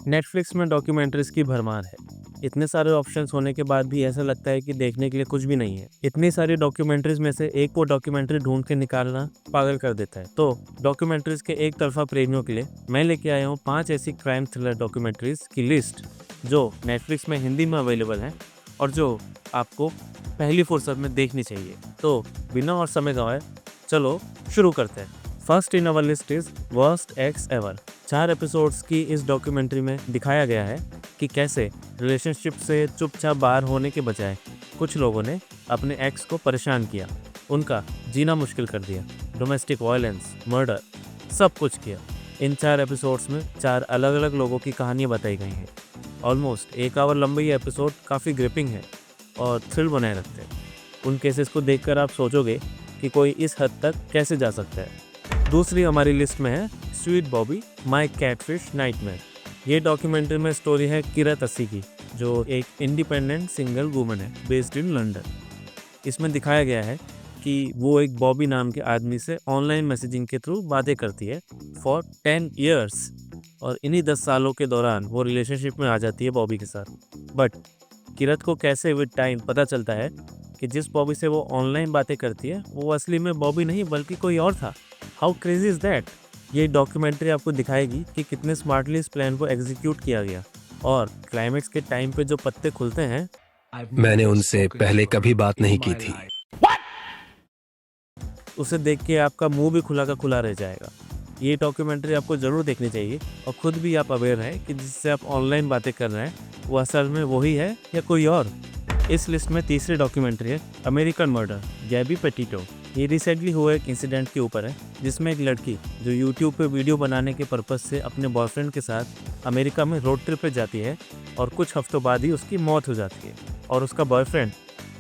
Netflix में documentaries की भरमार है। इतने सारे ऑप्शंस होने के बाद भी ऐसा लगता है कि देखने के लिए कुछ भी नहीं है। इतनी सारी डॉक्यूमेंट्रीज में से एक को डॉक्यूमेंट्री ढूंढ के निकालना पागल कर देता है। तो डॉक्यूमेंट्रीज के एक तरफा प्रेमियों के लिए मैं लेके आया हूँ 5 ऐसी क्राइम थ्रिलर डॉक्यूमेंट्रीज की लिस्ट जो नेटफ्लिक्स में हिंदी में अवेलेबल है और जो आपको पहली फुर्सत में देखनी चाहिए। तो बिना और समय गंवाए चलो शुरू करते हैं। First in our list is worst x ever. 4 episodes की इस डॉक्यूमेंट्री में दिखाया गया है कि कैसे रिलेशनशिप से चुपचाप बाहर होने के बजाय कुछ लोगों ने अपने एक्स को परेशान किया, उनका जीना मुश्किल कर दिया, डोमेस्टिक वायलेंस, मर्डर, सब कुछ किया। इन 4 एपिसोड्स में 4 अलग अलग लोगों की कहानियाँ बताई गई हैं। ऑलमोस्ट 1 आवर लंबे ये एपिसोड काफ़ी ग्रिपिंग है और थ्रिल बनाए रखते हैं। उन केसेस को देखकर आप सोचोगे कि कोई इस हद तक कैसे जा सकता है। दूसरी हमारी लिस्ट में है sweet Bobby my catfish nightmare. ये डॉक्यूमेंट्री में स्टोरी है किरत अस्सी की, जो एक इंडिपेंडेंट सिंगल वुमन है बेस्ड इन लंदन। इसमें दिखाया गया है कि वो एक बॉबी नाम के आदमी से ऑनलाइन मैसेजिंग के थ्रू बातें करती है फॉर 10 ईयर्स और इन्हीं 10 सालों के दौरान वो रिलेशनशिप में आ जाती है बॉबी के साथ। बट किरत को कैसे विद टाइम पता चलता है कि जिस बॉबी से वो ऑनलाइन बातें करती है वो असली में बॉबी नहीं बल्कि कोई और था। How crazy is that. ये डॉक्यूमेंट्री आपको दिखाएगी कि कितने स्मार्टली इस प्लान को एग्जीक्यूट किया गया और क्लाइमेक्स के टाइम पे जो पत्ते खुलते हैं मैंने उनसे पहले कभी बात नहीं की थी। उसे देख के आपका मुंह भी खुला का खुला रह जाएगा। ये डॉक्यूमेंट्री आपको ज़रूर देखनी चाहिए और ख़ुद भी आप अवेयर हैं कि जिससे आप ऑनलाइन बातें कर रहे हैं वो असल में वही है या कोई और। इस लिस्ट में तीसरी डॉक्यूमेंट्री है अमेरिकन मर्डर गैबी पेटिटो। ये रिसेंटली हुए एक इंसिडेंट के ऊपर है जिसमें एक लड़की जो यूट्यूब पे वीडियो बनाने के पर्पज़ से अपने बॉयफ्रेंड के साथ अमेरिका में रोड ट्रिप पे जाती है और कुछ हफ्तों बाद ही उसकी मौत हो जाती है और उसका बॉयफ्रेंड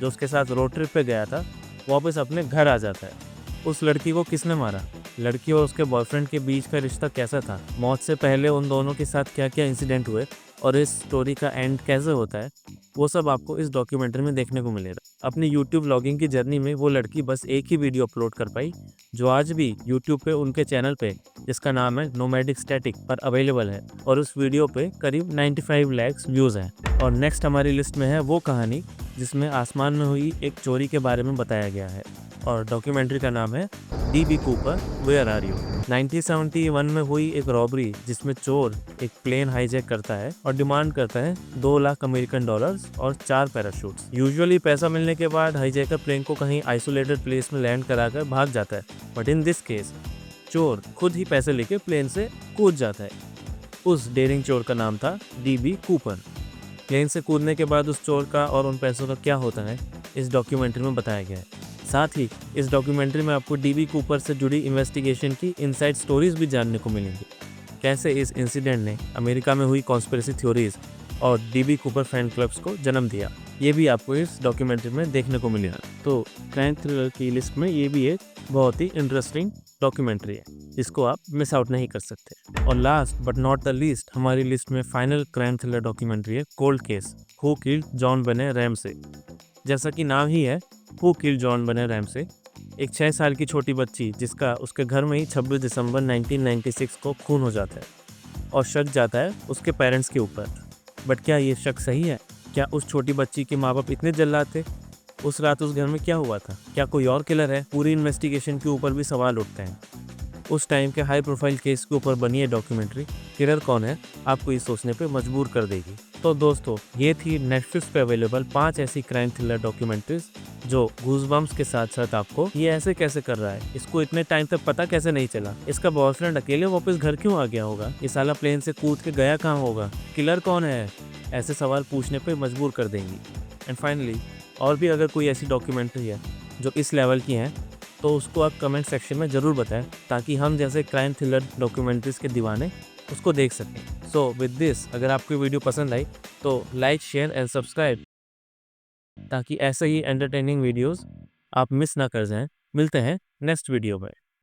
जो उसके साथ रोड ट्रिप पे गया था वापस अपने घर आ जाता है। उस लड़की को किसने मारा, लड़की और उसके बॉयफ्रेंड के बीच का रिश्ता कैसा था, मौत से पहले उन दोनों के साथ क्या क्या इंसिडेंट हुए और इस स्टोरी का एंड कैसे होता है, वो सब आपको इस डॉक्यूमेंट्री में देखने को मिलेगा। अपनी यूट्यूब व्लॉगिंग की जर्नी में वो लड़की बस एक ही वीडियो अपलोड कर पाई जो आज भी यूट्यूब पे उनके चैनल पे, जिसका नाम है नोमैडिक स्टैटिक, पर अवेलेबल है और उस वीडियो पे करीब 95 लाख व्यूज़ हैं। और नेक्स्ट हमारी लिस्ट में है वो कहानी जिसमें आसमान में हुई एक चोरी के बारे में बताया गया है और डॉक्यूमेंट्री का नाम है DB Cooper where are you. 1971 में हुई एक रॉबरी जिसमें चोर एक प्लेन हाईजैक करता है और डिमांड करता है 2 लाख अमेरिकन डॉलर्स और 4 पैराशूट्स। यूजुअली पैसा मिलने के बाद हाईजैकर प्लेन को कहीं आइसोलेटेड प्लेस में लैंड कराकर भाग जाता है, बट इन दिस केस चोर खुद ही पैसे लेके प्लेन से कूद जाता है। उस डेयरिंग चोर का नाम था डीबी कूपर। प्लेन से कूदने के बाद उस चोर का और उन पैसों का क्या होता है इस डॉक्यूमेंट्री में बताया गया है। साथ ही इस डॉक्यूमेंट्री में आपको डीबी कूपर से जुड़ी इन्वेस्टिगेशन की इनसाइड स्टोरीज भी जानने को मिलेंगी। कैसे इस इंसिडेंट ने अमेरिका में हुई कॉन्स्पिरेसी थ्योरीज और डीबी कूपर फैन क्लब्स को जन्म दिया, ये भी आपको इस डॉक्यूमेंट्री में देखने को मिलेगा। तो क्राइम थ्रिलर की लिस्ट में ये भी एक बहुत ही इंटरेस्टिंग डॉक्यूमेंट्री है, इसको आप मिस आउट नहीं कर सकते। और last but not the least हमारी लिस्ट में फाइनल क्राइम थ्रिलर डॉक्यूमेंट्री है cold case who killed John बेने रैमसे। जैसा कि नाम ही है हु किल्ड जॉन बेने रैमसे, एक 6 साल की छोटी बच्ची जिसका उसके घर में ही 26 दिसंबर 1996 को खून हो जाता है और शक जाता है उसके पेरेंट्स के ऊपर। बट क्या ये शक सही है? क्या उस छोटी बच्ची के माँ बाप इतने जल्लाद थे? उस रात उस घर में क्या हुआ था? क्या कोई और किलर है? पूरी इन्वेस्टिगेशन के ऊपर भी सवाल उठते हैं। उस टाइम के हाई प्रोफाइल केस के ऊपर बनी है डॉक्यूमेंट्री किलर कौन है, आपको ये सोचने पे मजबूर कर देगी। तो दोस्तों ये थी नेटफ्लिक्स पे अवेलेबल 5 ऐसी क्राइम थ्रिलर डॉक्यूमेंट्रीज जो गूज़बम्प्स के साथ साथ आपको ये ऐसे कैसे कर रहा है, इसको इतने टाइम तक पता कैसे नहीं चला, इसका बॉयफ्रेंड अकेले वापस घर क्यों आ गया होगा, ये साला प्लेन से कूद के गया कहाँ होगा, किलर कौन है, ऐसे सवाल पूछने पे मजबूर कर देंगी। एंड फाइनली और भी अगर कोई ऐसी डॉक्यूमेंट्री है जो इस लेवल की हैं तो उसको आप कमेंट सेक्शन में ज़रूर बताएं ताकि हम जैसे क्राइम थ्रिलर डॉक्यूमेंट्रीज़ के दीवाने उसको देख सकें। सो विद दिस अगर आपको वीडियो पसंद आई तो लाइक शेयर एंड सब्सक्राइब ताकि ऐसे ही एंटरटेनिंग वीडियोस आप मिस ना कर जाएं। मिलते हैं नेक्स्ट वीडियो में।